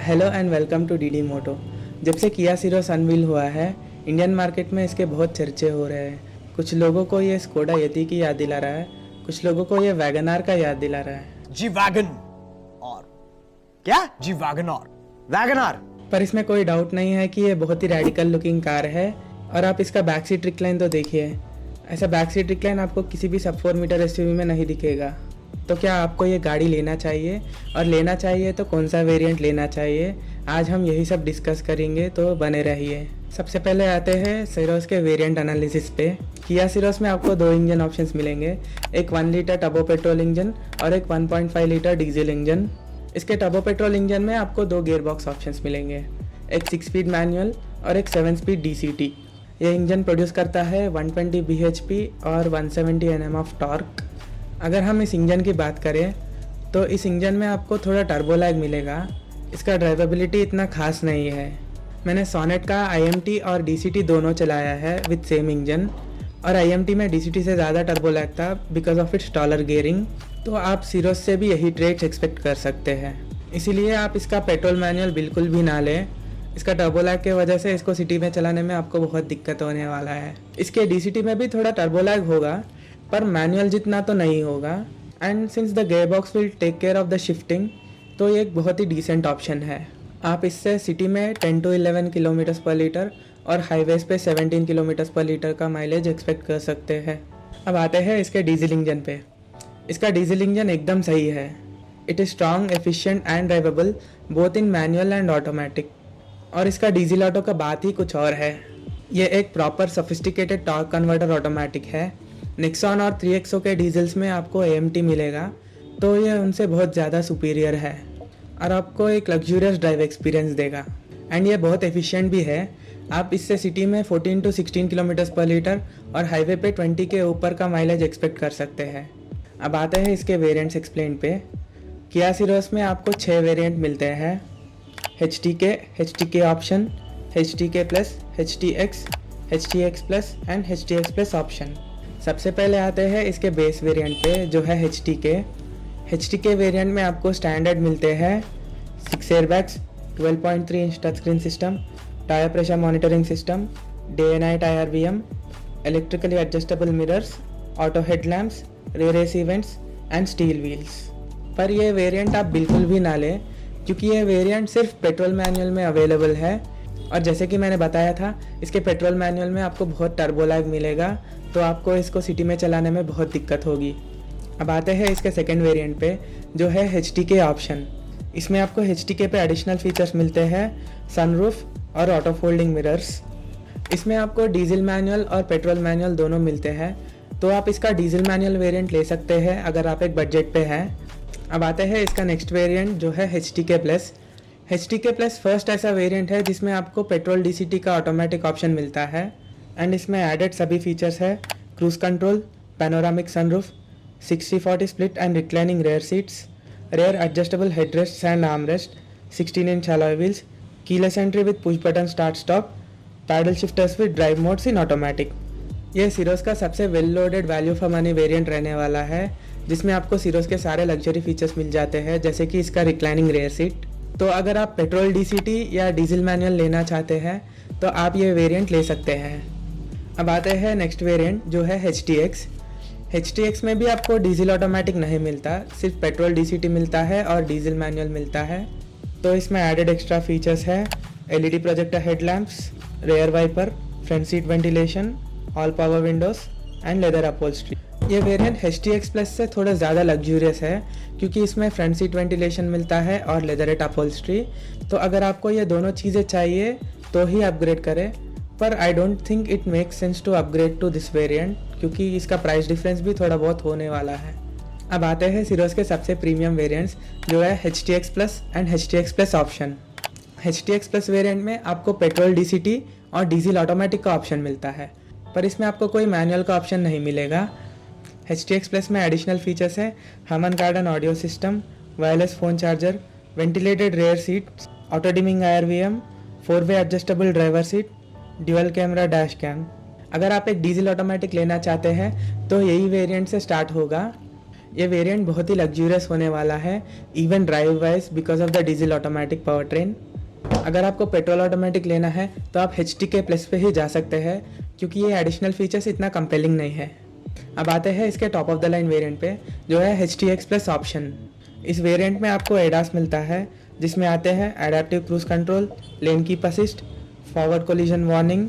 Hello and welcome to DD Moto. जब से किया सिरोस अनवील हुआ है, इंडियन मार्केट में इसके बहुत चर्चे हो रहे हैं। कुछ लोगों को ये स्कोडा यति की याद दिला रहा है, कुछ लोगों को ये वैगनार का याद दिला रहा है। जी वैगन और क्या जी वैगन और वैगनार। पर इसमें कोई डाउट नहीं है कि ये बहुत ही रेडिकल लुकिंग कार है। और आप इसका बैक सीट रिक्लाइन तो देखिए, ऐसा बैक सीट रिक्लाइन आपको किसी भी सब 4 मीटर एसयूवी में नहीं दिखेगा। तो क्या आपको ये गाड़ी लेना चाहिए, और लेना चाहिए तो कौन सा वेरिएंट लेना चाहिए, आज हम यही सब डिस्कस करेंगे, तो बने रहिए। सबसे पहले आते हैं सिरोस के वेरिएंट एनालिसिस पे। किया सिरोस में आपको 2 इंजन ऑप्शंस मिलेंगे, एक 1 लीटर टर्बो पेट्रोल इंजन और एक 1.5 लीटर डीजल इंजन। इसके टर्बो पेट्रोल इंजन में आपको 2 गियर बॉक्स ऑप्शंस मिलेंगे, एक 6 स्पीड मैनुअल और एक 7 स्पीड DCT। ये इंजन प्रोड्यूस करता है 120 bhp और 170 Nm ऑफ टॉर्क। अगर हम इस इंजन की बात करें तो इस इंजन में आपको थोड़ा टर्बो लैग मिलेगा। इसका ड्राइवेबिलिटी इतना खास नहीं है। मैंने सोनेट का IMT और DCT दोनों चलाया है विद सेम इंजन, और IMT में DCT से ज़्यादा टर्बो लैग था because of its taller gearing. तो आप सिरोस से भी यही ट्रेड्स एक्सपेक्ट कर सकते हैं, इसीलिए आप इसका पेट्रोल मैनुअल बिल्कुल भी ना लें। इसका टर्बो लैग के वजह से इसको सिटी में चलाने में आपको बहुत दिक्कत होने वाला है। इसके DCT में भी थोड़ा टर्बो लैग होगा, पर मैनुअल जितना तो नहीं होगा। And since the gear box will take care of the shifting, तो ये एक बहुत ही डिसेंट ऑप्शन है। आप इससे सिटी में 10 to 11 किलोमीटर्स पर लीटर और हाईवेज पे 17 किलोमीटर्स पर लीटर का माइलेज एक्सपेक्ट कर सकते हैं। अब आते हैं इसके डीजल इंजन पे। इसका डीजल इंजन एकदम सही है। It is strong, efficient and drivable both in manual and automatic. और इसका डीजल ऑटो का बात ही कुछ और है। ये एक proper sophisticated torque converter automatic है। नेक्सॉन और 3XO के डीजल्स में आपको AMT मिलेगा, तो ये उनसे बहुत ज़्यादा सुपीरियर है और आपको एक लग्जूरियस ड्राइव एक्सपीरियंस देगा। एंड ये बहुत एफिशिएंट भी है। आप इससे सिटी में 14 to 16 किलोमीटर्स पर लीटर और हाईवे पे 20 के ऊपर का माइलेज एक्सपेक्ट कर सकते हैं। अब आते हैं इसके वेरिएंट्स एक्सप्लेन पे। किया सिरोस में आपको 6 वेरिएंट मिलते हैं, HTK option, HTK plus, HTX, HTX plus and HTX plus option. सबसे पहले आते हैं इसके बेस वेरिएंट पे जो है HTK वेरिएंट में आपको स्टैंडर्ड मिलते हैं 6 airbags, 12.3 inch touch screen system, tyre pressure monitoring system, day and night IRVM, electrically adjustable mirrors, auto headlamps, rear AC vents and steel wheels. पर ये वेरिएंट आप बिल्कुल भी ना लें, क्योंकि ये वेरिएंट सिर्फ पेट्रोल मैनुअल में अवेलेबल है। और जैसे कि मैंने बताया था, इसके पेट्रोल मैनुअल में आपको बहुत टर्बो लैग मिलेगा, तो आपको इसको सिटी में चलाने में बहुत दिक्कत होगी। अब आते हैं इसके सेकेंड वेरिएंट पे जो है HTK ऑप्शन। इसमें आपको HTK पे एडिशनल फीचर्स मिलते हैं, सनरूफ और ऑटो फोल्डिंग मिरर्स। इसमें आपको डीजल मैनुअल और पेट्रोल मैनुअल दोनों मिलते हैं, तो आप इसका डीजल मैनुअल वेरिएंट ले सकते हैं अगर आप एक बजट पे हैं। अब आते हैं इसका नेक्स्ट वेरिएंट जो है HTK plus. HTK plus first ऐसा वेरिएंट है जिसमें आपको पेट्रोल DCT का ऑटोमेटिक ऑप्शन मिलता है। एंड इसमें एडेड सभी फीचर्स है, cruise control, panoramic sunroof, 60-40 split and reclining rear seats, rear adjustable headrest and armrest, 16 inch alloy wheels, keyless entry with push button start stop, paddle shifters with drive modes in automatic. ये Syros का सबसे well loaded value for money variant रहने वाला है, जिसमें आपको सिरोस के सारे लग्जरी फीचर्स मिल जाते हैं, जैसे कि इसका रिक्लाइनिंग रेयर सीट। तो अगर आप पेट्रोल DCT या डीजल मैनुअल लेना चाहते हैं तो आप ये वेरिएंट ले सकते हैं। अब आते हैं नेक्स्ट वेरिएंट जो है HTX में भी आपको डीजल ऑटोमेटिक नहीं मिलता, सिर्फ पेट्रोल DCT मिलता है और डीजल मैनुअल मिलता है। तो इसमें एडेड एक्स्ट्रा फीचर्स है, LED projector headlamps, rear wiper, front seat ventilation, all power windows and leather upholstery. ये वेरिएंट HTX प्लस से थोड़ा ज़्यादा लग्जूरियस है, क्योंकि इसमें फ्रंट सीट वेंटिलेशन मिलता है और लेदरेट अपहोल्स्ट्री। तो अगर आपको ये दोनों चीज़ें चाहिए तो ही अपग्रेड करें, पर I don't think it makes sense to upgrade to this variant, क्योंकि इसका प्राइस डिफरेंस भी थोड़ा बहुत होने वाला है। अब आते हैं सिरोस के सबसे प्रीमियम वेरिएंट्स जो है HTX plus and HTX plus option. HTX plus variant में आपको पेट्रोल DCT और डीजल ऑटोमेटिक का ऑप्शन मिलता है, पर इसमें आपको कोई मैनुअल का ऑप्शन नहीं मिलेगा। HTX प्लस में एडिशनल फीचर्स है Harman Kardon audio system, wireless phone charger, ventilated rear seat, auto dimming IRVM, 4-वे adjustable driver seat, dual camera dash cam. अगर आप एक डीजल ऑटोमेटिक लेना चाहते हैं तो यही वेरिएंट से स्टार्ट होगा। ये वेरिएंट बहुत ही लग्जूरियस होने वाला है, even drive wise, because of the diesel automatic power train. अगर आपको पेट्रोल ऑटोमेटिक लेना है तो आप HTK प्लस पे ही जा सकते हैं, क्योंकि ये एडिशनल फीचर्स इतना कंपेलिंग नहीं है। अब आते हैं इसके top of the line variant पे, जो है HTX प्लस ऑप्शन। इस वेरिएंट में आपको ADAS मिलता है, जिसमें आते हैं adaptive cruise control, lane keep assist, forward collision warning,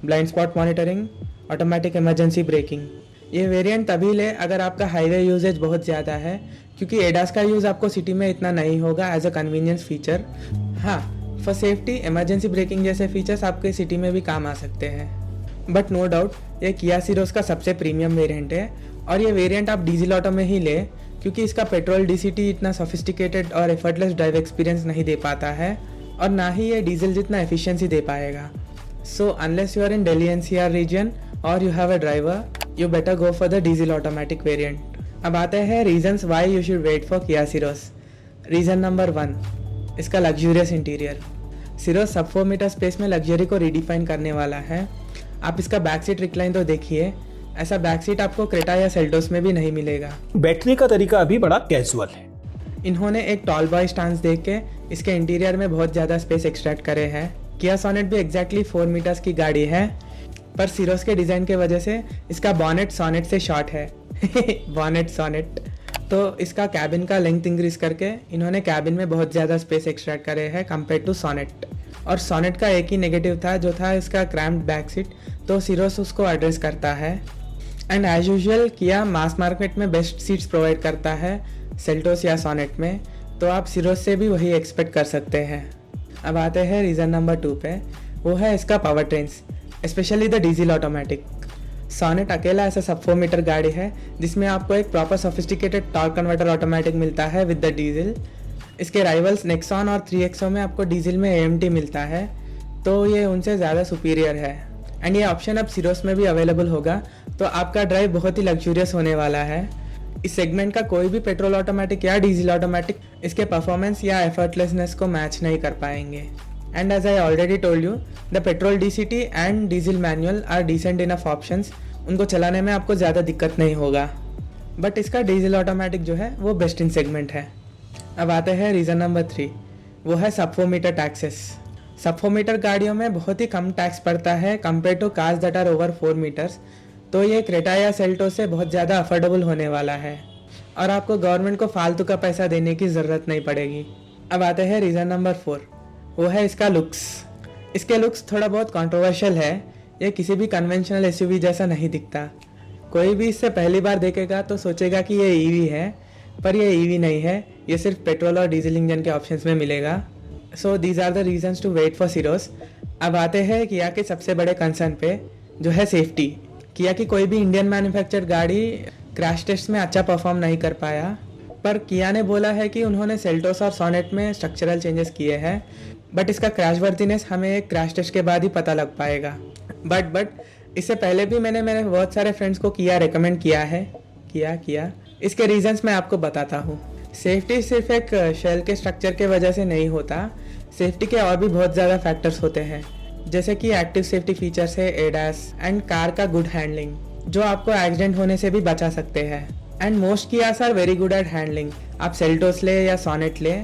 blind spot monitoring, automatic emergency breaking. ये वेरिएंट तभी ले अगर आपका हाईवे यूजेज बहुत ज़्यादा है, क्योंकि ADAS का यूज़ आपको सिटी में इतना नहीं होगा एज अ कन्वीनियंस फीचर। हाँ, फॉर सेफ्टी इमरजेंसी ब्रेकिंग जैसे फीचर्स आपके सिटी में भी काम आ सकते हैं। बट नो डाउट ये किया सीरोस का सबसे प्रीमियम वेरिएंट है, और ये वेरिएंट आप डीजल ऑटो में ही ले, क्योंकि इसका पेट्रोल DCT इतना सोफिस्टिकेटेड और एफर्टलेस ड्राइव एक्सपीरियंस नहीं दे पाता है, और ना ही ये डीजल जितना एफिशिएंसी दे पाएगा। So unless you are in Delhi NCR region और you have a driver, you better go for the diesel automatic variant. अब आते हैं reasons why you should wait for Kia Syros. Reason number 1, इसका luxurious interior. सीरोस सब 4 metre space में luxury को redefine करने वाला है। आप इसका बैक सीट रिक्लाइन तो देखिए, ऐसा बैक सीट आपको क्रेटा या सेल्टोस में भी नहीं मिलेगा। बैठने का तरीका भी बड़ा कैजुअल है। इन्होंने एक टॉल बॉय स्टांस देख के इसके इंटीरियर में बहुत ज़्यादा स्पेस एक्सट्रैक्ट करे हैं। किया सोनेट भी एग्जैक्टली 4 मीटर्स की गाड़ी है, पर सीरोस के डिज़ाइन के वजह से इसका बॉनेट सोनेट से शॉर्ट है। Bonnet Sonet. तो इसका कैबिन का लेंथ इंक्रीज करके इन्होंने कैबिन में बहुत ज़्यादा स्पेस एक्सट्रैक्ट करे हैं कंपेयर टू सोनेट। और सोनेट का एक ही नेगेटिव था, जो था इसका क्रैम्प्ड बैक सीट, तो सीरोस उसको एड्रेस करता है। एंड एज यूजुअल किया मास मार्केट में बेस्ट सीट्स प्रोवाइड करता है सेल्टोस या सोनेट में, तो आप सीरोस से भी वही एक्सपेक्ट कर सकते हैं। अब आते हैं रीज़न नंबर 2 पे, वो है इसका power trains, specially the diesel automatic. Sonet अकेला ऐसा सब 4 मीटर गाड़ी है जिसमें आपको एक proper sophisticated torque converter automatic मिलता है विद द डीजल। इसके राइवल्स नेक्सॉन और 3XO में आपको डीजल में AMT मिलता है, तो ये उनसे ज़्यादा सुपीरियर है। एंड ये ऑप्शन अब सीरोस में भी अवेलेबल होगा, तो आपका ड्राइव बहुत ही लग्जूरियस होने वाला है। इस सेगमेंट का कोई भी पेट्रोल ऑटोमेटिक या डीजल ऑटोमेटिक इसके परफॉर्मेंस या एफर्टलेसनेस को मैच नहीं कर पाएंगे। And as I already told you, the petrol DCT and diesel manual are decent enough options, उनको चलाने में आपको ज़्यादा दिक्कत नहीं होगा। बट इसका डीजल ऑटोमेटिक जो है वो बेस्ट इन सेगमेंट है। अब आते हैं रीज़न नंबर 3, वो है सब 4 मीटर टैक्सेस। सब 4 मीटर गाड़ियों में बहुत ही कम टैक्स पड़ता है compare to cars that are over 4 meters, तो ये क्रेटा या सेल्टोस से बहुत ज़्यादा अफोर्डेबल होने वाला है, और आपको गवर्नमेंट को फालतू का पैसा देने की ज़रूरत नहीं पड़ेगी। अब आते हैं रीज़न नंबर 4, वो है इसका लुक्स। इसके लुक्स थोड़ा बहुत कंट्रोवर्शियल है, ये किसी भी कन्वेंशनल SUV जैसा नहीं दिखता। कोई भी इससे पहली बार देखेगा तो सोचेगा कि ये EV है, पर ये EV नहीं है, ये सिर्फ पेट्रोल और डीजल इंजन के ऑप्शंस में मिलेगा। So these are the reasons to wait for Syros. अब आते हैं किया के सबसे बड़े कंसर्न पे, जो है सेफ्टी। किया की कोई भी इंडियन मैन्युफैक्चर्ड गाड़ी क्रैश टेस्ट में अच्छा परफॉर्म नहीं कर पाया, पर किया ने बोला है कि उन्होंने सेल्टोस और सोनेट में स्ट्रक्चरल चेंजेस किए हैं, बट इसका क्रैश वर्दीनेस हमें एक क्रैश टेस्ट के बाद ही पता लग पाएगा। बट इससे पहले भी मैंने मेरे बहुत सारे फ्रेंड्स को किया रेकमेंड किया है। किया इसके रीजंस मैं आपको बताता हूँ। सेफ्टी सिर्फ एक शेल के स्ट्रक्चर के वजह से नहीं होता, सेफ्टी के और भी बहुत ज़्यादा फैक्टर्स होते हैं, जैसे कि एक्टिव सेफ्टी फीचर्स है, ADAS एंड कार का गुड हैंडलिंग, जो आपको एक्सीडेंट होने से भी बचा सकते हैं। And most Kias are very good at handling. आप सेल्टोस ले या सोनेट ले,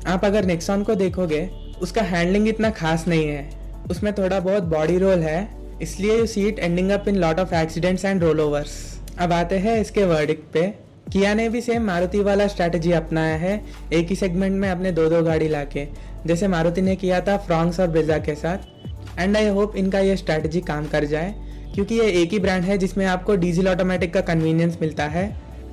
आप अगर नेक्सॉन को देखोगे उसका हैंडलिंग इतना खास नहीं है, उसमें थोड़ा बहुत बॉडी रोल है, इसलिए you see it ending up in lot of accidents and roll overs. अब आते हैं इसके वर्डिक्ट पे। किया ने भी सेम मारुति वाला स्ट्रैटेजी अपनाया है, एक ही सेगमेंट में अपने 2-2 गाड़ी लाके, जैसे मारुति ने किया था फ्रॉन्क्स और ब्रेजा के साथ। एंड आई होप इनका ये स्ट्रैटेजी काम कर जाए, क्योंकि ये एक ही ब्रांड है जिसमें आपको डीजल ऑटोमेटिक का कन्वीनियंस मिलता है,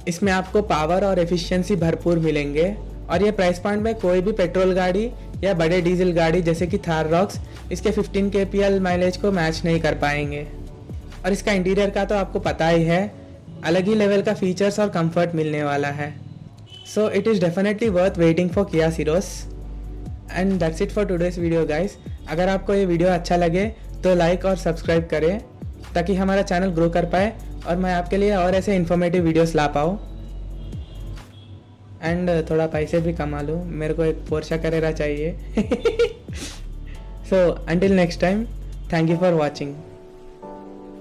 इसमें आपको पावर और एफिशिएंसी भरपूर मिलेंगे, और ये प्राइस पॉइंट में कोई भी पेट्रोल गाड़ी या बड़े डीजल गाड़ी जैसे कि थार रॉक्स इसके 15 kpl माइलेज को मैच नहीं कर पाएंगे। और इसका इंटीरियर का तो आपको पता ही है, अलग ही लेवल का फीचर्स और कंफर्ट मिलने वाला है। So it is definitely worth waiting for Kia Syros. And that's it for today's video guys. अगर आपको ये वीडियो अच्छा लगे तो लाइक और सब्सक्राइब करें, ताकि हमारा चैनल ग्रो कर पाए और मैं आपके लिए और ऐसे इन्फॉर्मेटिव वीडियोस ला पाऊँ, एंड थोड़ा पैसे भी कमा लूँ। मेरे को एक पोर्शा करेरा चाहिए। So until next time, thank you for watching.